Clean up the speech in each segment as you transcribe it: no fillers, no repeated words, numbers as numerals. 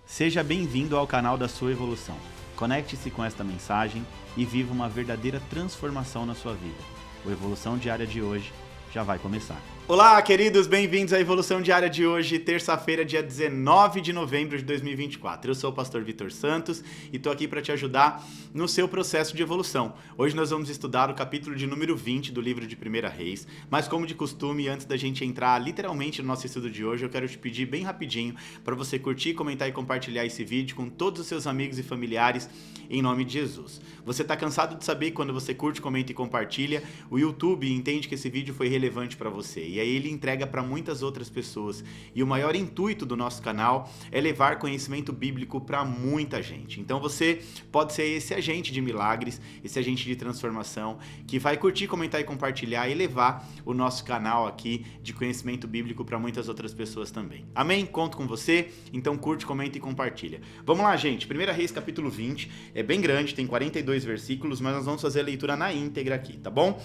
Seja bem-vindo ao canal da sua evolução. Conecte-se com esta mensagem e viva uma verdadeira transformação na sua vida. O Evolução Diária de hoje já vai começar. Olá, queridos, bem-vindos à Evolução Diária de hoje, terça-feira, dia 19 de novembro de 2024. Eu sou o pastor Vitor Santos e estou aqui para te ajudar no seu processo de evolução. Hoje nós vamos estudar o capítulo de número 20 do livro de 1 Reis, mas como de costume, antes da gente entrar literalmente no nosso estudo de hoje, eu quero te pedir bem rapidinho para você curtir, comentar e compartilhar esse vídeo com todos os seus amigos e familiares em nome de Jesus. Você está cansado de saber que quando você curte, comenta e compartilha, o YouTube entende que esse vídeo foi relevante para você. E aí ele entrega para muitas outras pessoas. E o maior intuito do nosso canal é levar conhecimento bíblico para muita gente. Então você pode ser esse agente de milagres, esse agente de transformação, que vai curtir, comentar e compartilhar e levar o nosso canal aqui de conhecimento bíblico para muitas outras pessoas também. Amém? Conto com você, então curte, comenta e compartilha. Vamos lá, gente. 1 Reis capítulo 20, é bem grande, tem 42 versículos, mas nós vamos fazer a leitura na íntegra aqui, tá bom?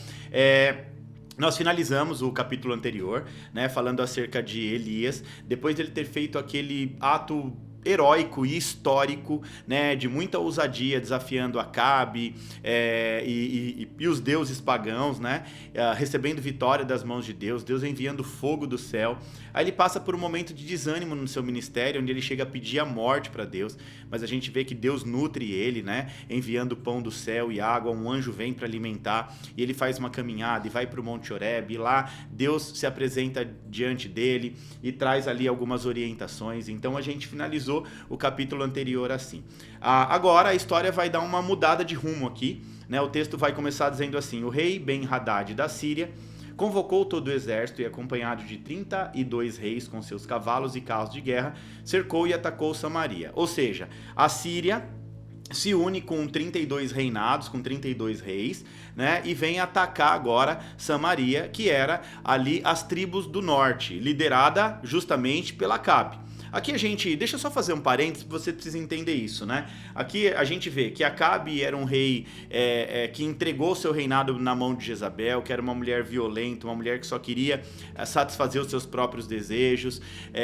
Nós finalizamos o capítulo anterior, né, falando acerca de Elias, depois dele ter feito aquele ato heróico e histórico, né, de muita ousadia, desafiando Acabe e os deuses pagãos, né, recebendo vitória das mãos de Deus, Deus enviando fogo do céu. Aí ele passa por um momento de desânimo no seu ministério, onde ele chega a pedir a morte para Deus, mas a gente vê que Deus nutre ele, né, enviando pão do céu e água, um anjo vem para alimentar, e ele faz uma caminhada e vai para o Monte Horebe, e lá Deus se apresenta diante dele e traz ali algumas orientações. Então a gente finalizou o capítulo anterior assim. Agora a história vai dar uma mudada de rumo aqui, né? O texto vai começar dizendo assim: o rei Ben-Hadad da Síria convocou todo o exército e, acompanhado de 32 reis com seus cavalos e carros de guerra, cercou e atacou Samaria. Ou seja, a Síria se une com 32 reinados, com 32 reis, né, e vem atacar agora Samaria, que era ali as tribos do norte, liderada justamente pela Acabe. Aqui deixa eu só fazer um parênteses, você precisa entender isso, né? Aqui a gente vê que Acabe era um rei que entregou seu reinado na mão de Jezabel, que era uma mulher violenta, uma mulher que só queria satisfazer os seus próprios desejos.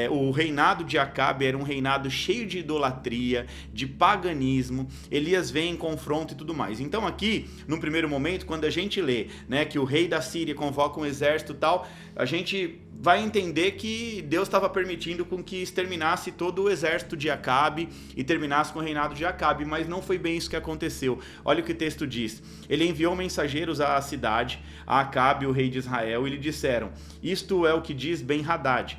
O reinado de Acabe era um reinado cheio de idolatria, de paganismo. Elias vem em confronto e tudo mais. Então aqui, no primeiro momento, quando a gente lê, né, que o rei da Síria convoca um exército e tal, a gente vai entender que Deus estava permitindo com que exterminasse todo o exército de Acabe e terminasse com o reinado de Acabe, mas não foi bem isso que aconteceu. Olha o que o texto diz. Ele enviou mensageiros à cidade, a Acabe, o rei de Israel, e lhe disseram: isto é o que diz Ben-Hadad: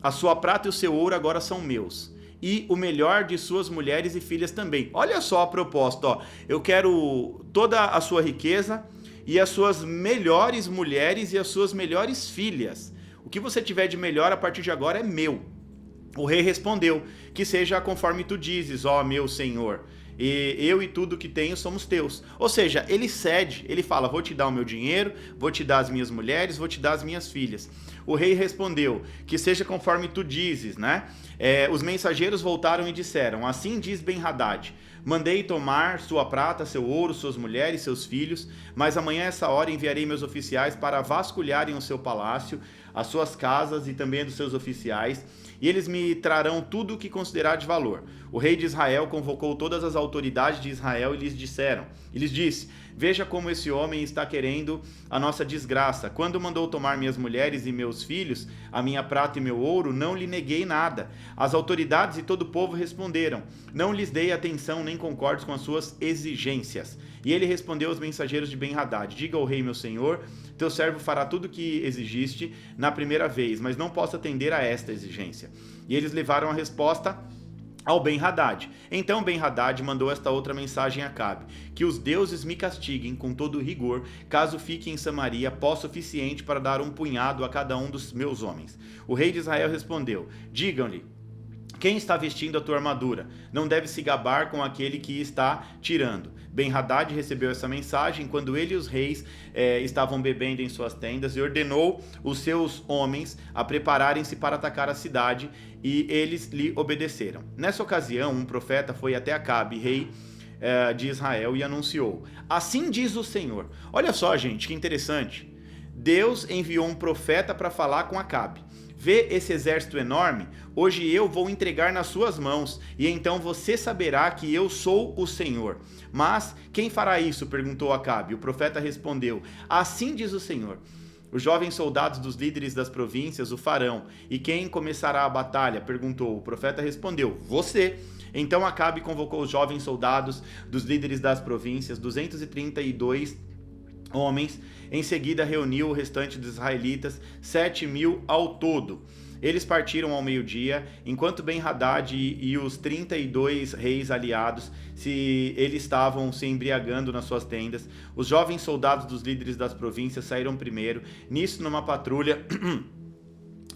a sua prata e o seu ouro agora são meus, e o melhor de suas mulheres e filhas também. Olha só a proposta, ó. Eu quero toda a sua riqueza e as suas melhores mulheres e as suas melhores filhas. O que você tiver de melhor a partir de agora é meu. O rei respondeu: que seja conforme tu dizes, ó meu senhor. E eu e tudo que tenho somos teus. Ou seja, ele cede, ele fala: vou te dar o meu dinheiro, vou te dar as minhas mulheres, vou te dar as minhas filhas. O rei respondeu: que seja conforme tu dizes, né? Os mensageiros voltaram e disseram: assim diz Ben-Hadad: mandei tomar sua prata, seu ouro, suas mulheres, seus filhos, mas amanhã a essa hora enviarei meus oficiais para vasculharem o seu palácio, as suas casas e também dos seus oficiais, e eles me trarão tudo o que considerar de valor. O rei de Israel convocou todas as autoridades de Israel e lhes disse: veja como esse homem está querendo a nossa desgraça. Quando mandou tomar minhas mulheres e meus filhos, a minha prata e meu ouro, não lhe neguei nada. As autoridades e todo o povo responderam: não lhes dei atenção nem concordo com as suas exigências. E ele respondeu aos mensageiros de Ben-Hadad: diga ao rei, meu senhor, teu servo fará tudo o que exigiste na primeira vez, mas não posso atender a esta exigência. E eles levaram a resposta ao Ben-Hadad. Então Ben-Hadad mandou esta outra mensagem a Acabe: que os deuses me castiguem com todo rigor, caso fique em Samaria pó suficiente para dar um punhado a cada um dos meus homens. O rei de Israel respondeu: digam-lhe, quem está vestindo a tua armadura? Não deve se gabar com aquele que está tirando. Ben-Hadad recebeu essa mensagem quando ele e os reis estavam bebendo em suas tendas, e ordenou os seus homens a prepararem-se para atacar a cidade, e eles lhe obedeceram. Nessa ocasião, um profeta foi até Acabe, rei de Israel, e anunciou: assim diz o Senhor. Olha só, gente, que interessante. Deus enviou um profeta para falar com Acabe. Vê esse exército enorme? Hoje eu vou entregar nas suas mãos, e então você saberá que eu sou o Senhor. Mas quem fará isso? Perguntou Acabe. O profeta respondeu: assim diz o Senhor. Os jovens soldados dos líderes das províncias o farão. E quem começará a batalha? Perguntou. O profeta respondeu: você. Então Acabe convocou os jovens soldados dos líderes das províncias, 232 homens. Em seguida reuniu o restante dos israelitas, 7.000 ao todo. Eles partiram ao meio-dia, enquanto Ben-Hadad e os 32 reis aliados eles estavam se embriagando nas suas tendas. Os jovens soldados dos líderes das províncias saíram primeiro. Nisso, numa patrulha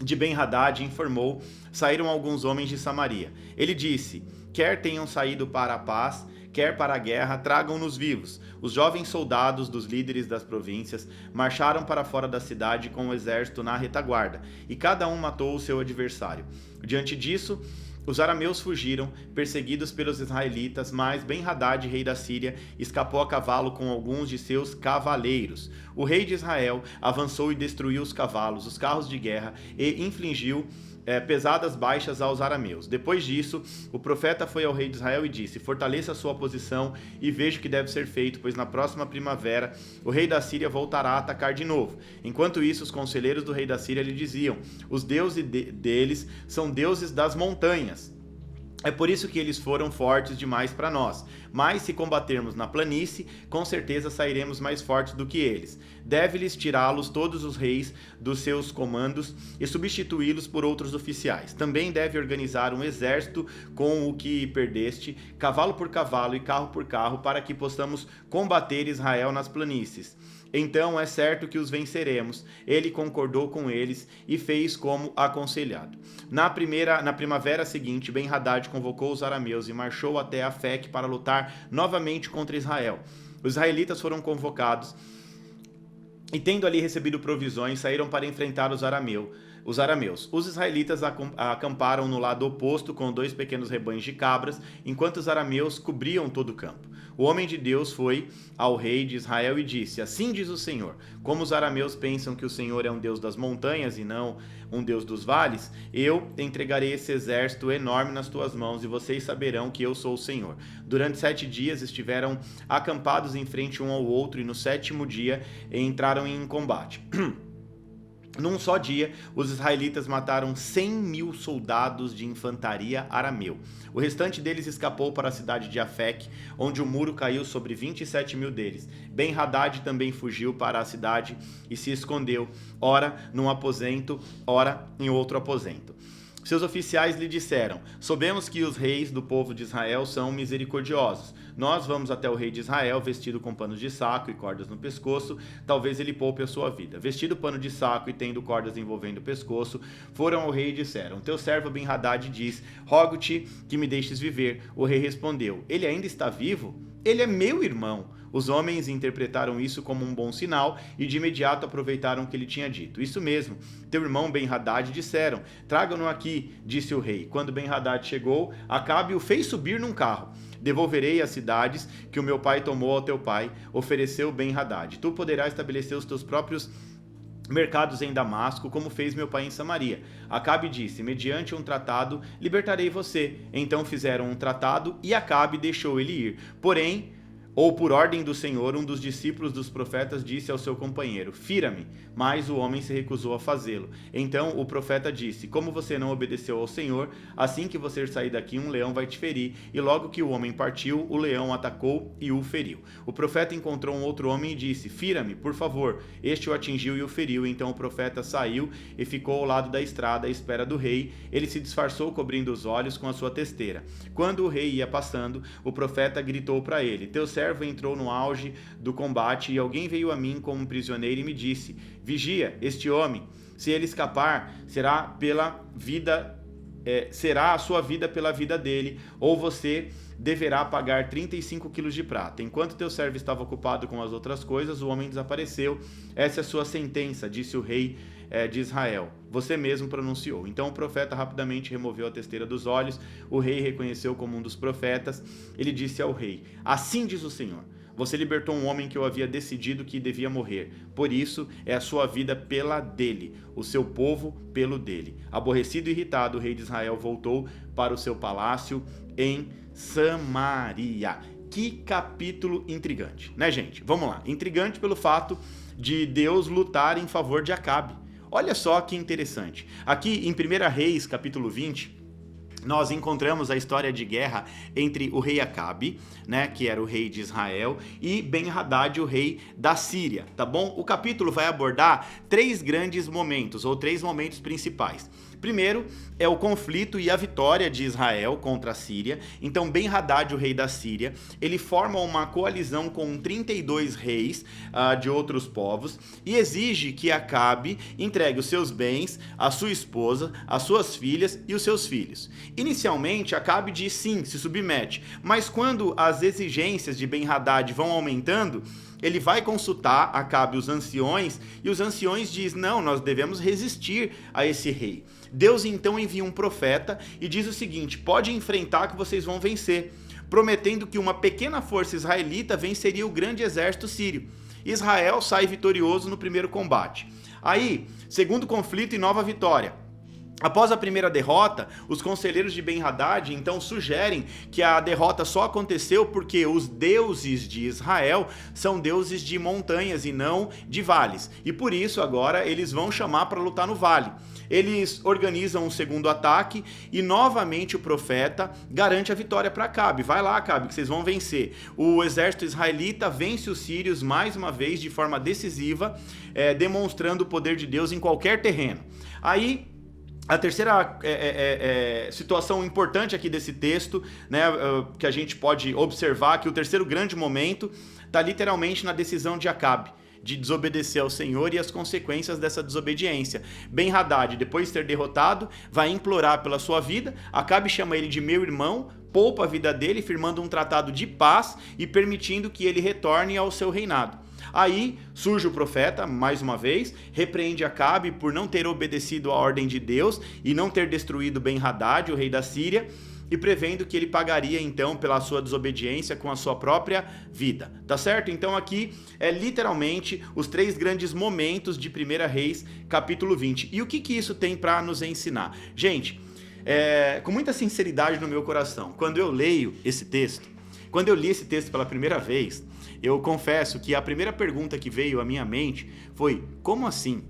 de Ben-Hadad, informou, saíram alguns homens de Samaria. Ele disse: quer tenham saído para a paz, quer para a guerra, tragam-nos vivos. Os jovens soldados dos líderes das províncias marcharam para fora da cidade com o exército na retaguarda, e cada um matou o seu adversário. Diante disso, os arameus fugiram, perseguidos pelos israelitas, mas Ben-Hadad, rei da Síria, escapou a cavalo com alguns de seus cavaleiros. O rei de Israel avançou e destruiu os cavalos, os carros de guerra, e infligiu pesadas baixas aos arameus. Depois disso, o profeta foi ao rei de Israel e disse: fortaleça a sua posição e veja o que deve ser feito, pois na próxima primavera o rei da Síria voltará a atacar de novo. Enquanto isso, os conselheiros do rei da Síria lhe diziam: os deuses deles são deuses das montanhas. É por isso que eles foram fortes demais para nós. Mas se combatermos na planície, com certeza sairemos mais fortes do que eles. Deve-lhes tirá-los todos os reis dos seus comandos e substituí-los por outros oficiais. Também deve organizar um exército com o que perdeste, cavalo por cavalo e carro por carro, para que possamos combater Israel nas planícies. Então é certo que os venceremos. Ele concordou com eles e fez como aconselhado. Na primavera seguinte, Ben-Hadad convocou os arameus e marchou até Afec para lutar novamente contra Israel. Os israelitas foram convocados e, tendo ali recebido provisões, saíram para enfrentar os arameus. Os israelitas acamparam no lado oposto com 2 pequenos rebanhos de cabras, enquanto os arameus cobriam todo o campo. O homem de Deus foi ao rei de Israel e disse: assim diz o Senhor, como os arameus pensam que o Senhor é um Deus das montanhas e não um Deus dos vales, eu entregarei esse exército enorme nas tuas mãos e vocês saberão que eu sou o Senhor. Durante 7 dias estiveram acampados em frente um ao outro e no 7º dia entraram em combate. Num só dia, os israelitas mataram 100.000 soldados de infantaria arameu. O restante deles escapou para a cidade de Afec, onde o muro caiu sobre 27.000 deles. Ben-Hadad também fugiu para a cidade e se escondeu, ora num aposento, ora em outro aposento. Seus oficiais lhe disseram: soubemos que os reis do povo de Israel são misericordiosos. Nós vamos até o rei de Israel vestido com panos de saco e cordas no pescoço, talvez ele poupe a sua vida. Vestido pano de saco e tendo cordas envolvendo o pescoço, foram ao rei e disseram: teu servo Ben-Hadad diz: rogo-te que me deixes viver. O rei respondeu: ele ainda está vivo? Ele é meu irmão. Os homens interpretaram isso como um bom sinal e de imediato aproveitaram o que ele tinha dito. Isso mesmo, teu irmão Ben-Hadad, disseram: tragam-no aqui, disse o rei. Quando Ben-Hadad chegou, Acabe o fez subir num carro. Devolverei as cidades que o meu pai tomou ao teu pai, ofereceu Ben-Hadad. Tu poderás estabelecer os teus próprios mercados em Damasco, como fez meu pai em Samaria. Acabe disse: mediante um tratado libertarei você. Então fizeram um tratado e Acabe deixou ele ir. Porém, ou por ordem do Senhor, um dos discípulos dos profetas disse ao seu companheiro: fira-me. Mas o homem se recusou a fazê-lo. Então o profeta disse: como você não obedeceu ao Senhor, assim que você sair daqui, um leão vai te ferir. E logo que o homem partiu, o leão atacou e o feriu. O profeta encontrou um outro homem e disse: fira-me, por favor. Este o atingiu e o feriu. Então o profeta saiu e ficou ao lado da estrada à espera do rei. Ele se disfarçou cobrindo os olhos com a sua testeira. Quando o rei ia passando, o profeta gritou para ele: teu servo entrou no auge do combate e alguém veio a mim como um prisioneiro e me disse: vigia este homem, se ele escapar, será a sua vida pela vida dele, ou você deverá pagar 35 quilos de prata. Enquanto teu servo estava ocupado com as outras coisas, o homem desapareceu. Essa é a sua sentença, disse o rei de Israel. Você mesmo pronunciou. Então o profeta rapidamente removeu a testeira dos olhos. O rei reconheceu como um dos profetas. Ele disse ao rei: assim diz o Senhor: Você libertou um homem que eu havia decidido que devia morrer. Por isso, é a sua vida pela dele, o seu povo pelo dele. Aborrecido e irritado, o rei de Israel voltou para o seu palácio em Samaria. Que capítulo intrigante, né, gente? Vamos lá. Intrigante pelo fato de Deus lutar em favor de Acabe. Olha só que interessante. Aqui em 1 Reis, capítulo 20, nós encontramos a história de guerra entre o rei Acabe, né, que era o rei de Israel, e Ben-Hadad, o rei da Síria, tá bom? O capítulo vai abordar 3 grandes momentos, ou 3 momentos principais. Primeiro é o conflito e a vitória de Israel contra a Síria. Então Ben-Hadad, o rei da Síria, ele forma uma coalizão com 32 reis de outros povos e exige que Acabe entregue os seus bens, a sua esposa, as suas filhas e os seus filhos. Inicialmente, Acabe diz sim, se submete, mas quando as exigências de Ben-Hadad vão aumentando, ele vai consultar Acabe os anciões, e os anciões dizem, não, nós devemos resistir a esse rei. Deus então envia um profeta e diz o seguinte, pode enfrentar que vocês vão vencer, prometendo que uma pequena força israelita venceria o grande exército sírio. Israel sai vitorioso no primeiro combate. Aí, segundo conflito e nova vitória. Após a primeira derrota, os conselheiros de Ben-Hadad então sugerem que a derrota só aconteceu porque os deuses de Israel são deuses de montanhas e não de vales. E por isso agora eles vão chamar para lutar no vale. Eles organizam um segundo ataque e novamente o profeta garante a vitória para Acabe. Vai lá, Acabe, que vocês vão vencer. O exército israelita vence os sírios mais uma vez de forma decisiva, demonstrando o poder de Deus em qualquer terreno. Aí, a terceira situação importante aqui desse texto, né, que a gente pode observar que o terceiro grande momento está literalmente na decisão de Acabe de desobedecer ao Senhor e as consequências dessa desobediência. Ben-Hadad, depois de ter derrotado, vai implorar pela sua vida. Acabe chama ele de meu irmão, poupa a vida dele, firmando um tratado de paz e permitindo que ele retorne ao seu reinado. Aí surge o profeta, mais uma vez, repreende Acabe por não ter obedecido à ordem de Deus e não ter destruído Ben-Hadad, o rei da Síria, e prevendo que ele pagaria então pela sua desobediência com a sua própria vida, tá certo? Então aqui é literalmente os 3 grandes momentos de 1 Reis, capítulo 20. E o que isso tem para nos ensinar? Gente, com muita sinceridade no meu coração, quando eu leio esse texto, quando eu li esse texto pela primeira vez, eu confesso que a primeira pergunta que veio à minha mente foi, como assim?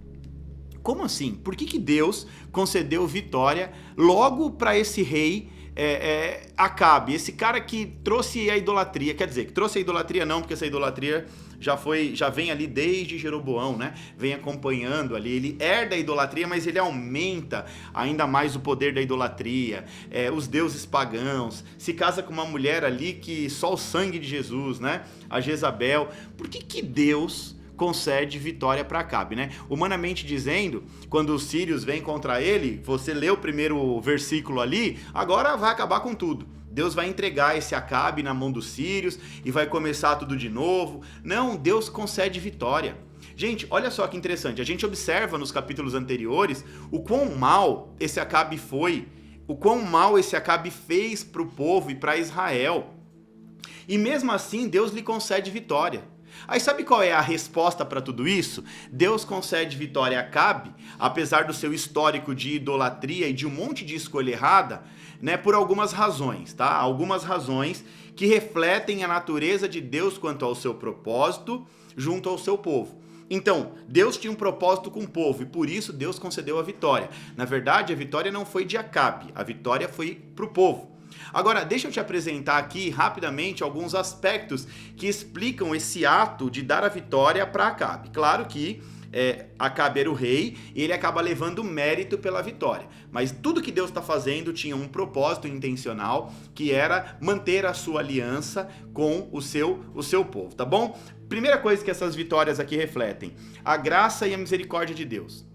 Como assim? Por que Deus concedeu vitória logo para esse rei Acabe, esse cara que trouxe a idolatria? Quer dizer, que trouxe a idolatria não, porque essa idolatria já vem ali desde Jeroboão, né? Vem acompanhando ali, ele herda a idolatria, mas ele aumenta ainda mais o poder da idolatria, os deuses pagãos, se casa com uma mulher ali que só o sangue de Jesus, né? A Jezabel. Por que Deus concede vitória para Acabe, né? Humanamente dizendo, quando os sírios vêm contra ele, você lê o primeiro versículo ali, agora vai acabar com tudo. Deus vai entregar esse Acabe na mão dos sírios e vai começar tudo de novo. Não, Deus concede vitória. Gente, olha só que interessante, a gente observa nos capítulos anteriores o quão mal esse Acabe foi, o quão mal esse Acabe fez para o povo e para Israel. E mesmo assim, Deus lhe concede vitória. Aí sabe qual é a resposta para tudo isso? Deus concede vitória a Acabe, apesar do seu histórico de idolatria e de um monte de escolha errada, né, por algumas razões, tá? Algumas razões que refletem a natureza de Deus quanto ao seu propósito junto ao seu povo. Então, Deus tinha um propósito com o povo e por isso Deus concedeu a vitória. Na verdade, a vitória não foi de Acabe, a vitória foi para o povo. Agora, deixa eu te apresentar aqui rapidamente alguns aspectos que explicam esse ato de dar a vitória para Acabe. Claro que Acabe era o rei e ele acaba levando mérito pela vitória. Mas tudo que Deus está fazendo tinha um propósito intencional, que era manter a sua aliança com o seu povo, tá bom? Primeira coisa que essas vitórias aqui refletem, a graça e a misericórdia de Deus.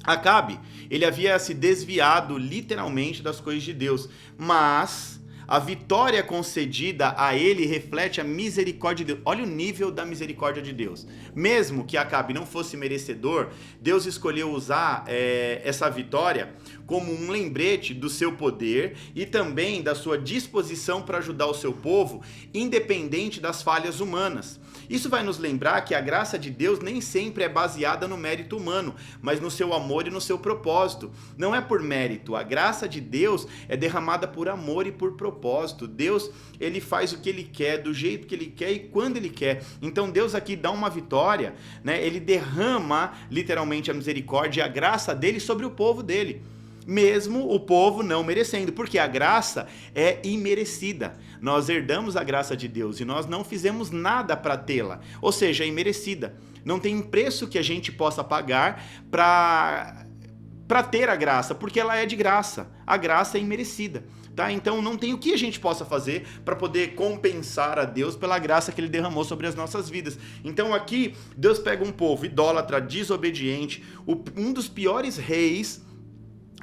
Acabe, ele havia se desviado literalmente das coisas de Deus, mas a vitória concedida a ele reflete a misericórdia de Deus. Olha o nível da misericórdia de Deus. Mesmo que Acabe não fosse merecedor, Deus escolheu usar essa vitória como um lembrete do seu poder e também da sua disposição para ajudar o seu povo, independente das falhas humanas. Isso vai nos lembrar que a graça de Deus nem sempre é baseada no mérito humano, mas no seu amor e no seu propósito. Não é por mérito, a graça de Deus é derramada por amor e por propósito. Deus, ele faz o que ele quer, do jeito que ele quer e quando ele quer. Então Deus aqui dá uma vitória, né? Ele derrama literalmente a misericórdia e a graça dele sobre o povo dele, mesmo o povo não merecendo, porque a graça é imerecida. Nós herdamos a graça de Deus e nós não fizemos nada para tê-la, ou seja, é imerecida. Não tem preço que a gente possa pagar para ter a graça, porque ela é de graça. A graça é imerecida. Tá? Então não tem o que a gente possa fazer para poder compensar a Deus pela graça que ele derramou sobre as nossas vidas. Então aqui Deus pega um povo idólatra, desobediente, um dos piores reis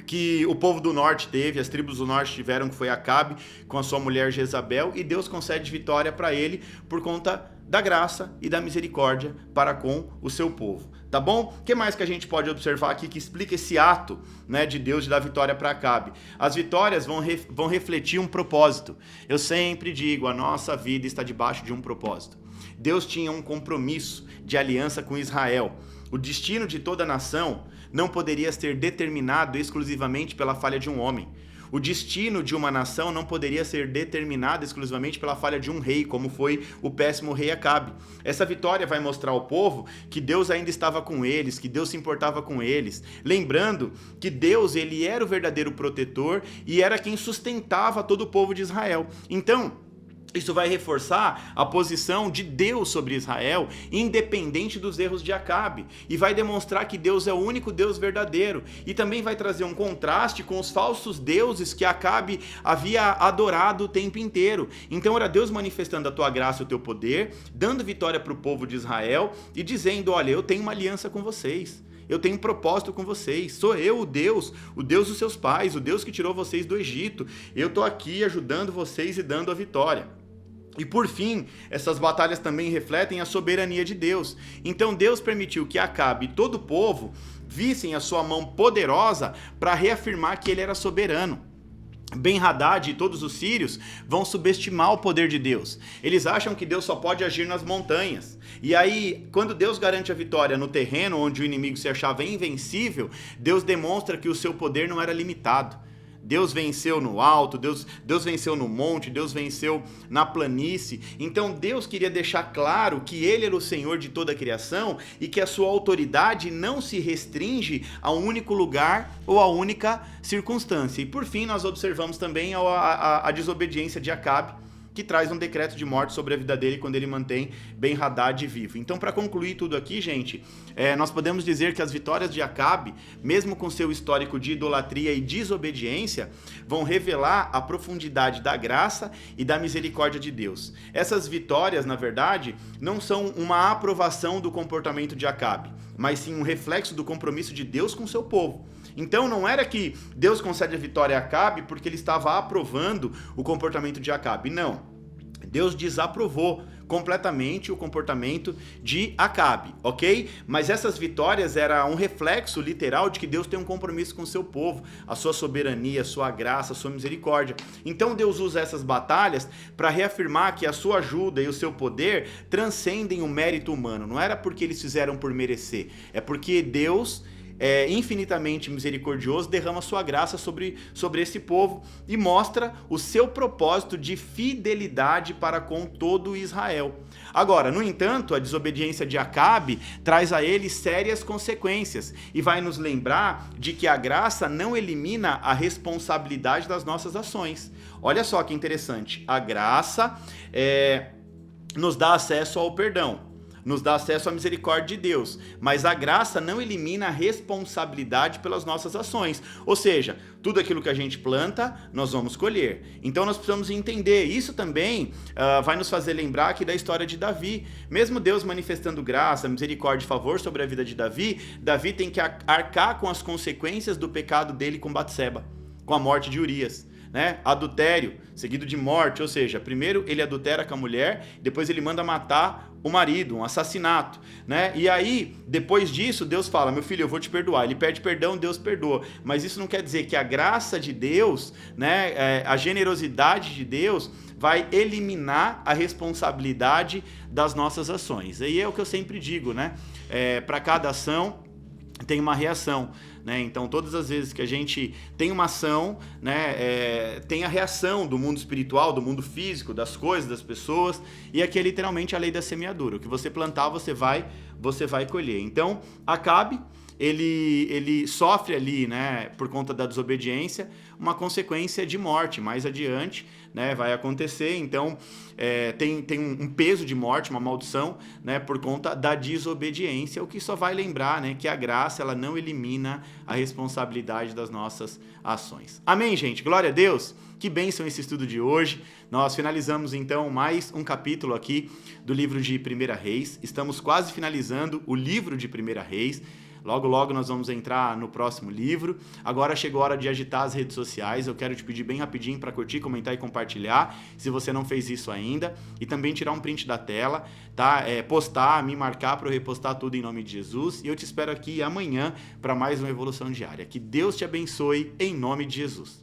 que o povo do norte teve, as tribos do norte tiveram, que foi Acabe com a sua mulher Jezabel, e Deus concede vitória para ele por conta da graça e da misericórdia para com o seu povo. Tá bom? O que mais que a gente pode observar aqui que explica esse ato, né, de Deus de dar vitória para Acabe? As vitórias vão refletir um propósito. Eu sempre digo, a nossa vida está debaixo de um propósito. Deus tinha um compromisso de aliança com Israel. O destino de toda a nação não poderia ser determinado exclusivamente pela falha de um homem. O destino de uma nação não poderia ser determinado exclusivamente pela falha de um rei, como foi o péssimo rei Acabe. Essa vitória vai mostrar ao povo que Deus ainda estava com eles, que Deus se importava com eles. Lembrando que Deus, ele era o verdadeiro protetor e era quem sustentava todo o povo de Israel. Então, isso vai reforçar a posição de Deus sobre Israel, independente dos erros de Acabe, e vai demonstrar que Deus é o único Deus verdadeiro, e também vai trazer um contraste com os falsos deuses que Acabe havia adorado o tempo inteiro. Então era Deus manifestando a tua graça e o teu poder, dando vitória para o povo de Israel e dizendo: olha, eu tenho uma aliança com vocês. Eu tenho um propósito com vocês, sou eu o Deus dos seus pais, o Deus que tirou vocês do Egito. Eu estou aqui ajudando vocês e dando a vitória. E por fim, essas batalhas também refletem a soberania de Deus. Então Deus permitiu que Acabe e todo o povo vissem a sua mão poderosa para reafirmar que ele era soberano. Ben-Hadad e todos os sírios vão subestimar o poder de Deus. Eles acham que Deus só pode agir nas montanhas. E aí, quando Deus garante a vitória no terreno onde o inimigo se achava invencível, Deus demonstra que o seu poder não era limitado. Deus venceu no alto, Deus venceu no monte, Deus venceu na planície. Então Deus queria deixar claro que ele era o Senhor de toda a criação e que a sua autoridade não se restringe a um único lugar ou a única circunstância. E por fim nós observamos também a desobediência de Acabe, que traz um decreto de morte sobre a vida dele quando ele mantém Ben-Hadad vivo. Então, para concluir tudo aqui, gente, nós podemos dizer que as vitórias de Acabe, mesmo com seu histórico de idolatria e desobediência, vão revelar a profundidade da graça e da misericórdia de Deus. Essas vitórias, na verdade, não são uma aprovação do comportamento de Acabe, mas sim um reflexo do compromisso de Deus com seu povo. Então não era que Deus concede a vitória a Acabe porque ele estava aprovando o comportamento de Acabe, não. Deus desaprovou completamente o comportamento de Acabe, ok? Mas essas vitórias eram um reflexo literal de que Deus tem um compromisso com o seu povo, a sua soberania, a sua graça, a sua misericórdia. Então Deus usa essas batalhas para reafirmar que a sua ajuda e o seu poder transcendem o mérito humano. Não era porque eles fizeram por merecer, é porque Deus infinitamente misericordioso, derrama sua graça sobre esse povo e mostra o seu propósito de fidelidade para com todo Israel. Agora, no entanto, a desobediência de Acabe traz a ele sérias consequências e vai nos lembrar de que a graça não elimina a responsabilidade das nossas ações. Olha só que interessante, a graça nos dá acesso ao perdão, nos dá acesso à misericórdia de Deus, mas a graça não elimina a responsabilidade pelas nossas ações, ou seja, tudo aquilo que a gente planta, nós vamos colher. Então nós precisamos entender, isso também vai nos fazer lembrar aqui da história de Davi. Mesmo Deus manifestando graça, misericórdia e favor sobre a vida de Davi, Davi tem que arcar com as consequências do pecado dele com Batseba, com a morte de Urias. né? Adultério, seguido de morte, ou seja, primeiro ele adultera com a mulher, depois ele manda matar o marido, um assassinato, né? E aí, depois disso, Deus fala, meu filho, eu vou te perdoar. Ele pede perdão, Deus perdoa. Mas isso não quer dizer que a graça de Deus, né, a generosidade de Deus vai eliminar a responsabilidade das nossas ações. E é o que eu sempre digo, né? Para cada ação tem uma reação, né? Então, todas as vezes que a gente tem uma ação, né, tem a reação do mundo espiritual, do mundo físico, das coisas, das pessoas, e aqui é literalmente a lei da semeadura. O que você plantar, você vai colher. Então, Acabe, ele sofre ali, né, por conta da desobediência, uma consequência de morte. Mais adiante, né, vai acontecer. Então, tem um peso de morte, uma maldição, né, por conta da desobediência, o que só vai lembrar, né, que a graça ela não elimina a responsabilidade das nossas ações. Amém, gente? Glória a Deus! Que bênção esse estudo de hoje. Nós finalizamos, então, mais um capítulo aqui do livro de 1 Reis. Estamos quase finalizando o livro de 1 Reis. Logo, logo nós vamos entrar no próximo livro. Agora chegou a hora de agitar as redes sociais. Eu quero te pedir bem rapidinho para curtir, comentar e compartilhar, se você não fez isso ainda. E também tirar um print da tela, tá? Postar, me marcar para eu repostar tudo em nome de Jesus. E eu te espero aqui amanhã para mais uma Evolução Diária. Que Deus te abençoe em nome de Jesus.